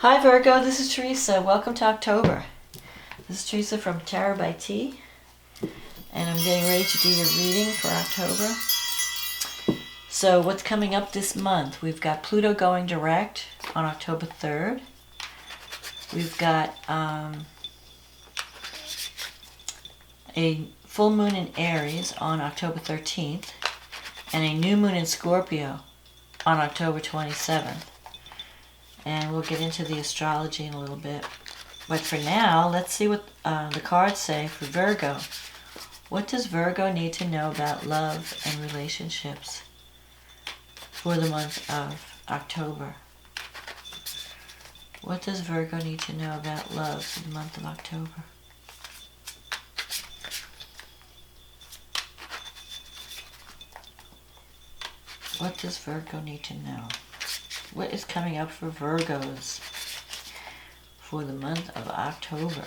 Hi Virgo, this is Teresa. Welcome to October. This is Teresa from Tarot by T, and I'm getting ready to do your reading for October. So what's coming up this month? We've got Pluto going direct on October 3rd. We've got a full moon in Aries on October 13th, and a new moon in Scorpio on October 27th. And we'll get into the astrology in a little bit. But for now, let's see what the cards say for Virgo. What does Virgo need to know about love and relationships for the month of October? What does Virgo need to know about love for the month of October? What does Virgo need to know? What is coming up for Virgos for the month of October?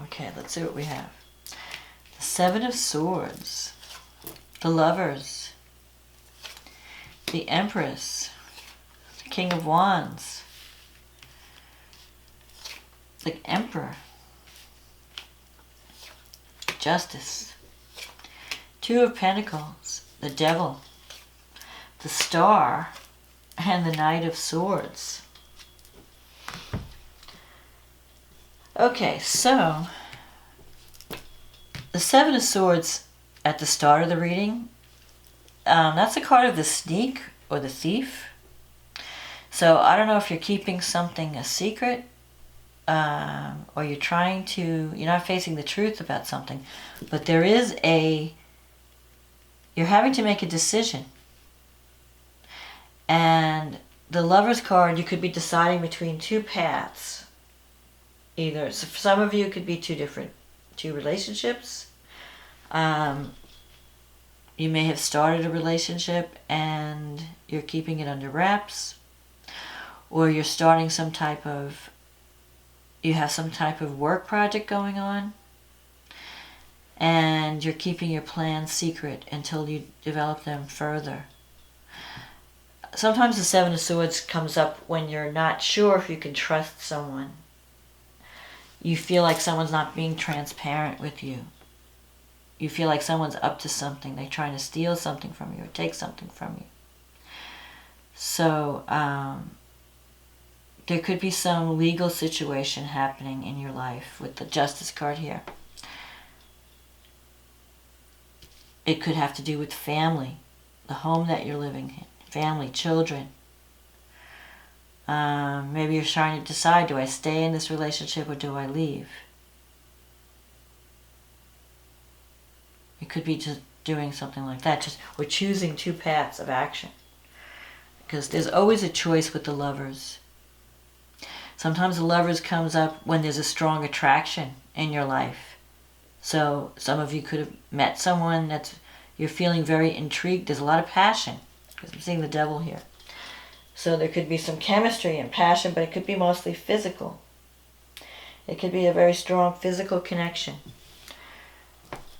Okay, let's see what we have. The Seven of Swords, the Lovers, the Empress, the King of Wands, the Emperor, Justice, Two of Pentacles, the Devil, the Star, and the Knight of Swords. Okay, so the Seven of Swords at the start of the reading, that's a card of the sneak or the thief. So I don't know if you're keeping something a secret, or you're not facing the truth about something, but you're having to make a decision. And the Lover's card, you could be deciding between two paths. Either, so for some of you, it could be two relationships. You may have started a relationship and you're keeping it under wraps, or you're starting you have some type of work project going on, and you're keeping your plans secret until you develop them further. Sometimes the Seven of Swords comes up when you're not sure if you can trust someone. You feel like someone's not being transparent with you. You feel like someone's up to something. They're trying to steal something from you or take something from you. So there could be some legal situation happening in your life with the Justice card here. It could have to do with family, the home that you're living in, family, children. Maybe you're trying to decide, do I stay in this relationship or do I leave? It could be just doing something like that. We're choosing two paths of action. Because there's always a choice with the Lovers. Sometimes the Lovers comes up when there's a strong attraction in your life. So some of you could have met someone you're feeling very intrigued. There's a lot of passion. Because I'm seeing the Devil here. So there could be some chemistry and passion, but it could be mostly physical. It could be a very strong physical connection.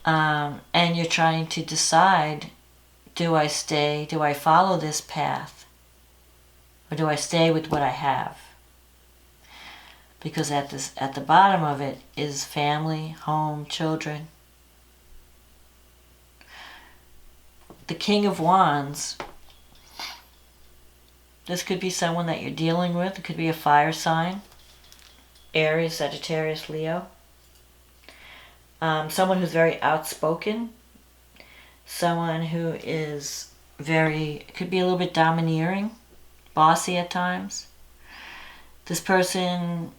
And you're trying to decide, do I follow this path? Or do I stay with what I have? Because at the bottom of it is family, home, children. The King of Wands, this could be someone that you're dealing with. It could be a fire sign. Aries, Sagittarius, Leo. Someone who's very outspoken. Someone who is could be a little bit domineering, bossy at times. This person,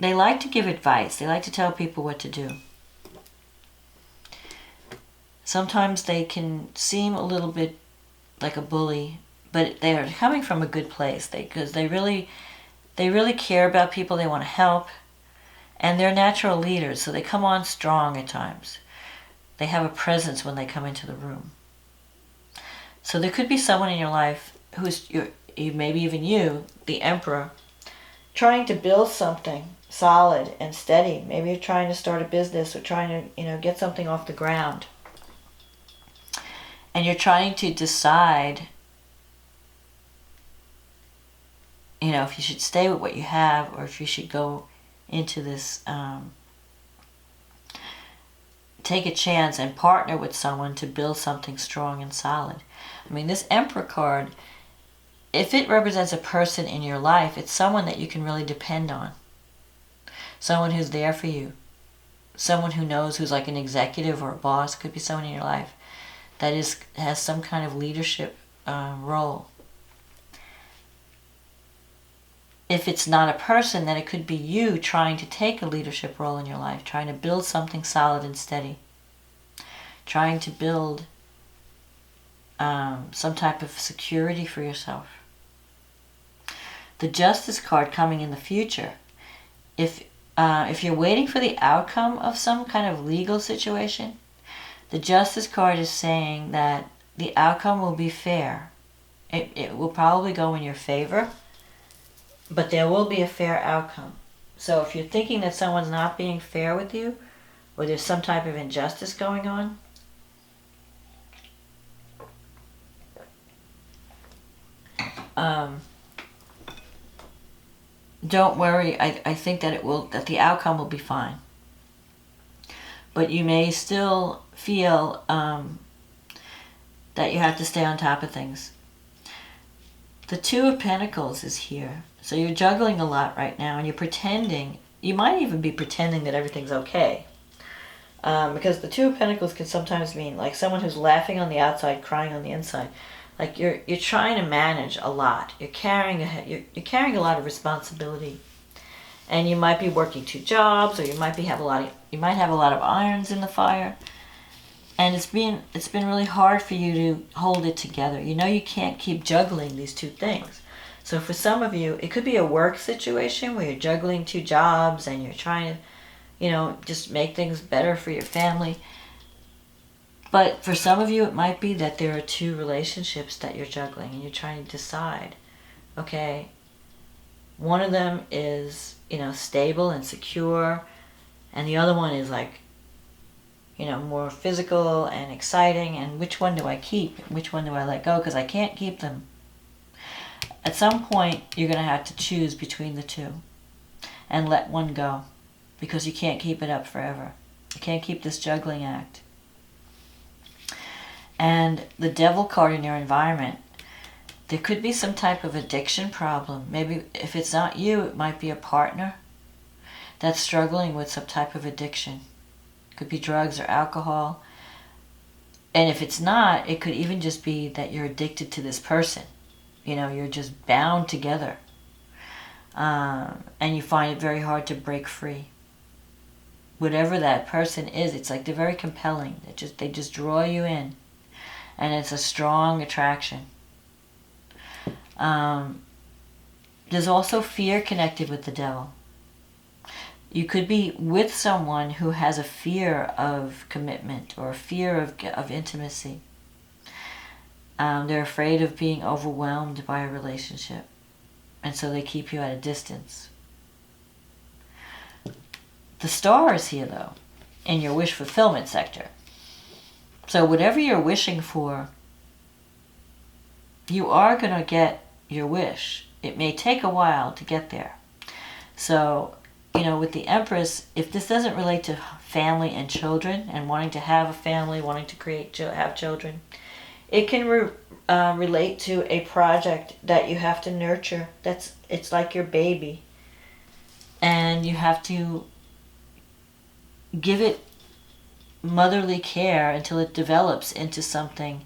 they like to give advice. They like to tell people what to do. Sometimes they can seem a little bit like a bully, but they are coming from a good place. Because they really care about people. They want to help. And they're natural leaders, so they come on strong at times. They have a presence when they come into the room. So there could be someone in your life who's maybe even you, the Emperor, trying to build something solid and steady. Maybe you're trying to start a business or trying to, get something off the ground. And you're trying to decide, if you should stay with what you have or if you should go into this, take a chance and partner with someone to build something strong and solid. I mean, this Emperor card, if it represents a person in your life, it's someone that you can really depend on. Someone who's there for you. Someone who knows, who's like an executive or a boss. Could be someone in your life that has some kind of leadership role. If it's not a person, then it could be you trying to take a leadership role in your life, trying to build something solid and steady, trying to build some type of security for yourself. The Justice card coming in the future. If you're waiting for the outcome of some kind of legal situation, the Justice card is saying that the outcome will be fair. It will probably go in your favor, but there will be a fair outcome. So if you're thinking that someone's not being fair with you, or there's some type of injustice going on, don't worry. I think that that the outcome will be fine. But you may still feel that you have to stay on top of things. The Two of Pentacles is here. So you're juggling a lot right now, and you're pretending. You might even be pretending that everything's okay. Because the Two of Pentacles can sometimes mean like someone who's laughing on the outside, crying on the inside. Like you're trying to manage a lot. You're carrying a lot of responsibility, and you might be working 2 jobs, or you might have a lot of irons in the fire, and it's been really hard for you to hold it together. You can't keep juggling these 2 things. So for some of you, it could be a work situation where you're juggling 2 jobs and you're trying to, just make things better for your family. But for some of you, it might be that there are 2 relationships that you're juggling, and you're trying to decide, okay, one of them is, stable and secure, and the other one is like, more physical and exciting, and which one do I keep? Which one do I let go? Because I can't keep them. At some point, you're going to have to choose between the 2 and let one go, because you can't keep it up forever. You can't keep this juggling act. And the Devil card in your environment, there could be some type of addiction problem. Maybe if it's not you, it might be a partner that's struggling with some type of addiction. It could be drugs or alcohol. And if it's not, it could even just be that you're addicted to this person. You're just bound together. And you find it very hard to break free. Whatever that person is, it's like they're very compelling. They just draw you in. And it's a strong attraction. There's also fear connected with the Devil. You could be with someone who has a fear of commitment or a fear of intimacy. They're afraid of being overwhelmed by a relationship, and so they keep you at a distance. The Star is here, though, in your wish fulfillment sector. So whatever you're wishing for, you are going to get your wish. It may take a while to get there. So, with the Empress, if this doesn't relate to family and children and wanting to have a family, wanting to have children, it can relate to a project that you have to nurture. It's like your baby. And you have to give it motherly care until it develops into something,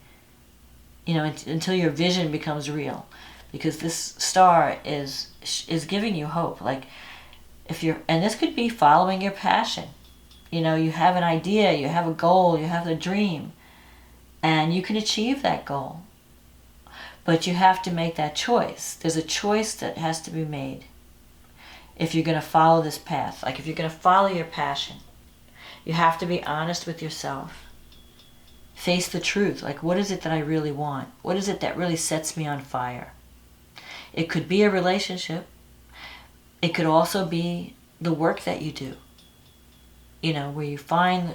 until your vision becomes real. Because this Star is giving you hope. Like, and this could be following your passion. You have an idea, you have a goal, you have a dream, and you can achieve that goal. But you have to make that choice. There's a choice that has to be made if you're going to follow this path. Like, if you're going to follow your passion, you have to be honest with yourself. Face the truth. Like, what is it that I really want? What is it that really sets me on fire? It could be a relationship. It could also be the work that you do, where you find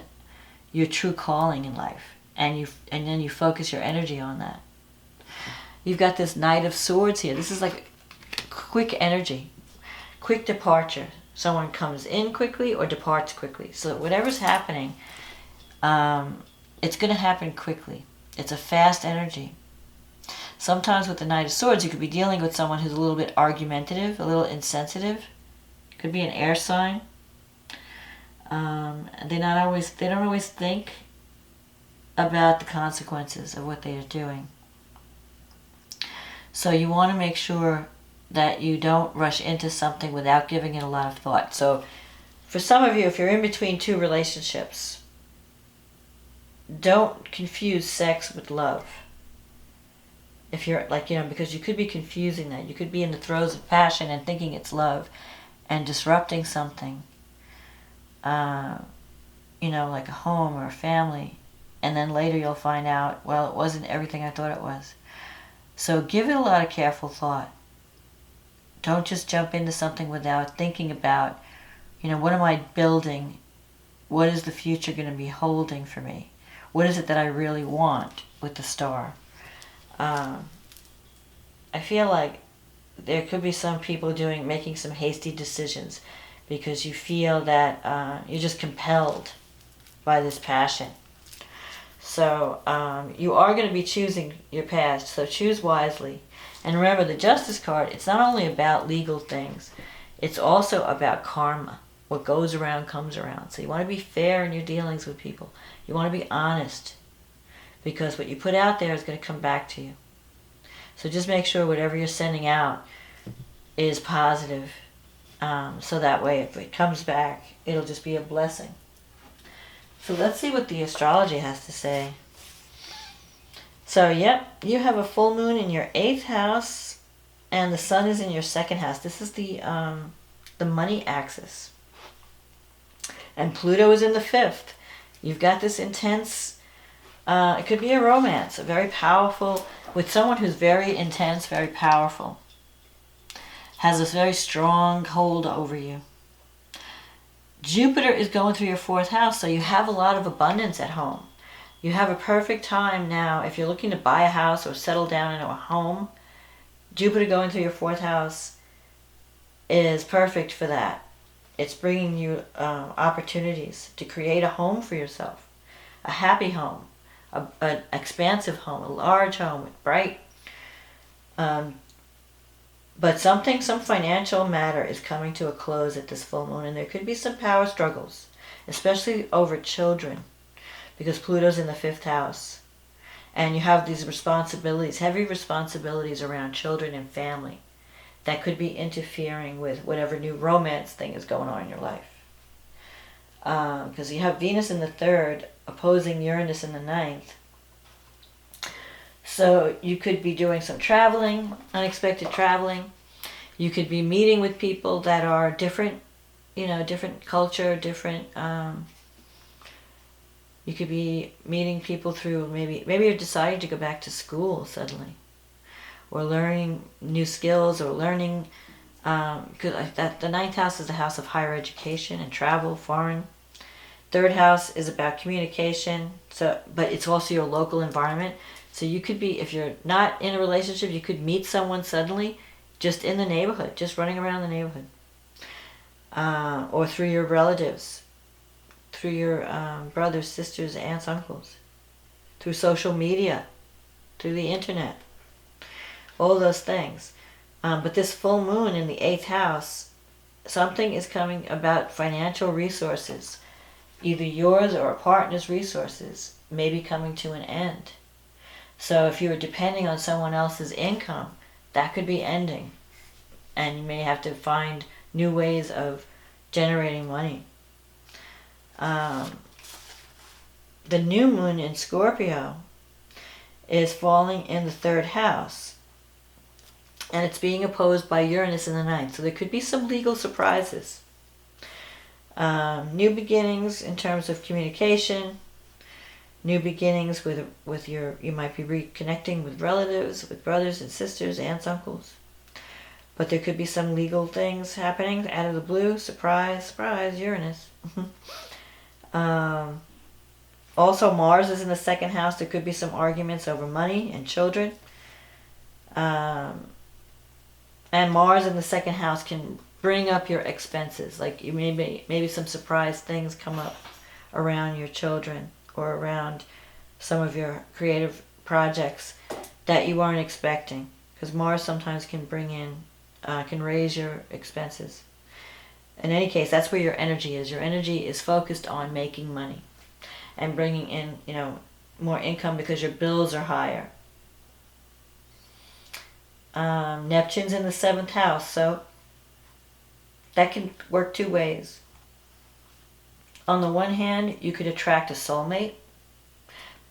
your true calling in life, and then you focus your energy on that. You've got this Knight of Swords here. This is like quick energy, quick departure. Someone comes in quickly or departs quickly. So whatever's happening, it's going to happen quickly. It's a fast energy. Sometimes with the Knight of Swords, you could be dealing with someone who's a little bit argumentative, a little insensitive. Could be an air sign. They don't always think about the consequences of what they are doing. So you want to make sure that you don't rush into something without giving it a lot of thought. So for some of you, if you're in between two relationships, don't confuse sex with love. If you're because you could be confusing that. You could be in the throes of passion and thinking it's love and disrupting something, like a home or a family. And then later you'll find out, well, it wasn't everything I thought it was. So give it a lot of careful thought. Don't just jump into something without thinking about, what am I building? What is the future going to be holding for me? What is it that I really want with the star? I feel like there could be some people making some hasty decisions because you feel that you're just compelled by this passion. So you are going to be choosing your path, so choose wisely. And remember, the Justice card, it's not only about legal things, it's also about karma. What goes around comes around. So you want to be fair in your dealings with people. You want to be honest, because what you put out there is going to come back to you. So just make sure whatever you're sending out is positive, so that way if it comes back, it'll just be a blessing. So let's see what the astrology has to say. So, yep, you have a full moon in your 8th house, and the sun is in your 2nd house. This is the money axis. And Pluto is in the 5th. You've got this intense, it could be a romance, a very powerful, with someone who's very intense, very powerful, has this very strong hold over you. Jupiter is going through your 4th house, so you have a lot of abundance at home. You have a perfect time now if you're looking to buy a house or settle down into a home. Jupiter going through your 4th house is perfect for that. It's bringing you opportunities to create a home for yourself, a happy home, an expansive home, a large home with bright. But some financial matter is coming to a close at this full moon, and there could be some power struggles, especially over children, because Pluto's in the 5th house. And you have these responsibilities, heavy responsibilities around children and family that could be interfering with whatever new romance thing is going on in your life. Because you have Venus in the 3rd opposing Uranus in the 9th. So you could be doing some traveling, unexpected traveling. You could be meeting with people that are different, different culture, different. You could be meeting people through maybe you're deciding to go back to school suddenly, or learning new skills, or learning. Because the 9th house is the house of higher education and travel, foreign. 3rd house is about communication. But it's also your local environment. So you could be, if you're not in a relationship, you could meet someone suddenly just in the neighborhood, just running around the neighborhood. Or through your relatives, through your brothers, sisters, aunts, uncles, through social media, through the internet, all those things. But this full moon in the 8th house, something is coming about financial resources, either yours or a partner's resources, may be coming to an end. So if you were depending on someone else's income, that could be ending. And you may have to find new ways of generating money. The new moon in Scorpio is falling in the 3rd house. And it's being opposed by Uranus in the 9th. So there could be some legal surprises. New beginnings in terms of communication. New beginnings you might be reconnecting with relatives, with brothers and sisters, aunts, uncles. But there could be some legal things happening out of the blue. Surprise, surprise, Uranus. Also, Mars is in the second house. There could be some arguments over money and children. And Mars in the second house can bring up your expenses. Like you maybe some surprise things come up around your children or around some of your creative projects that you weren't expecting. Because Mars sometimes can bring in, can raise your expenses. In any case, that's where your energy is. Your energy is focused on making money and bringing in, more income because your bills are higher. Neptune's in the 7th house, so that can work two ways. On the one hand, you could attract a soulmate,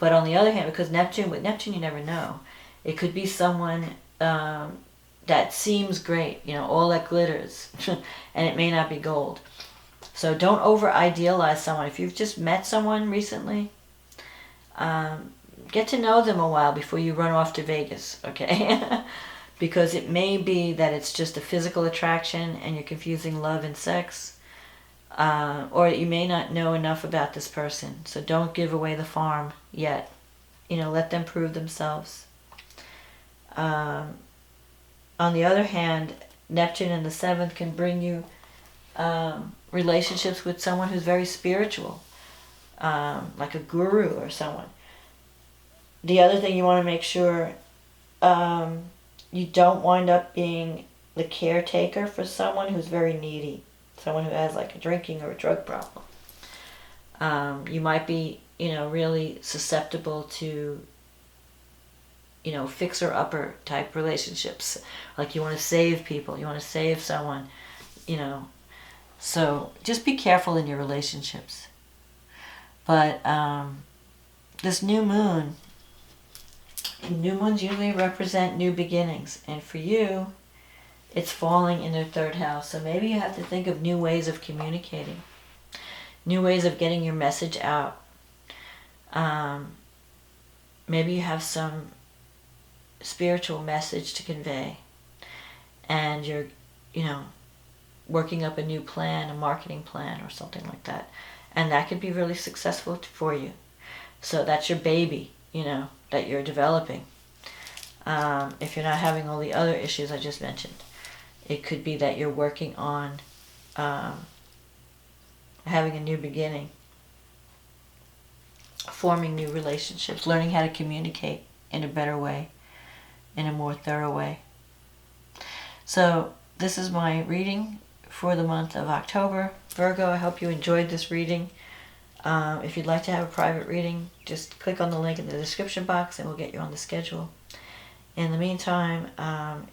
but on the other hand, because with Neptune you never know, it could be someone that seems great, all that glitters, and it may not be gold. So don't over-idealize someone. If you've just met someone recently, get to know them a while before you run off to Vegas, okay? Because it may be that it's just a physical attraction and you're confusing love and sex, or you may not know enough about this person. So don't give away the farm yet. Let them prove themselves. On the other hand, Neptune in the 7th can bring you relationships with someone who's very spiritual, like a guru or someone. The other thing you want to make sure you don't wind up being the caretaker for someone who's very needy, someone who has like a drinking or a drug problem. You might be, really susceptible to, fixer-upper type relationships. Like you want to save people, you want to save someone, So just be careful in your relationships. But this new moons usually represent new beginnings. And for you, it's falling in the 3rd house. So maybe you have to think of new ways of communicating, new ways of getting your message out. Maybe you have some spiritual message to convey. And you're, working up a new plan, a marketing plan or something like that. And that could be really successful for you. So that's your baby, that you're developing. If you're not having all the other issues I just mentioned. It could be that you're working on having a new beginning, forming new relationships, learning how to communicate in a better way, in a more thorough way. So this is my reading for the month of October. Virgo, I hope you enjoyed this reading. If you'd like to have a private reading, just click on the link in the description box and we'll get you on the schedule. In the meantime,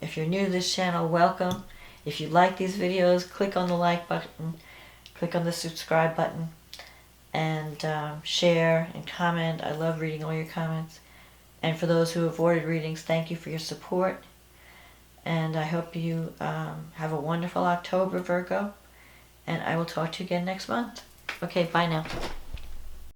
if you're new to this channel, welcome. If you like these videos, click on the like button, click on the subscribe button, and share and comment. I love reading all your comments. And for those who have ordered readings, thank you for your support. And I hope you have a wonderful October, Virgo. And I will talk to you again next month. Okay, bye now.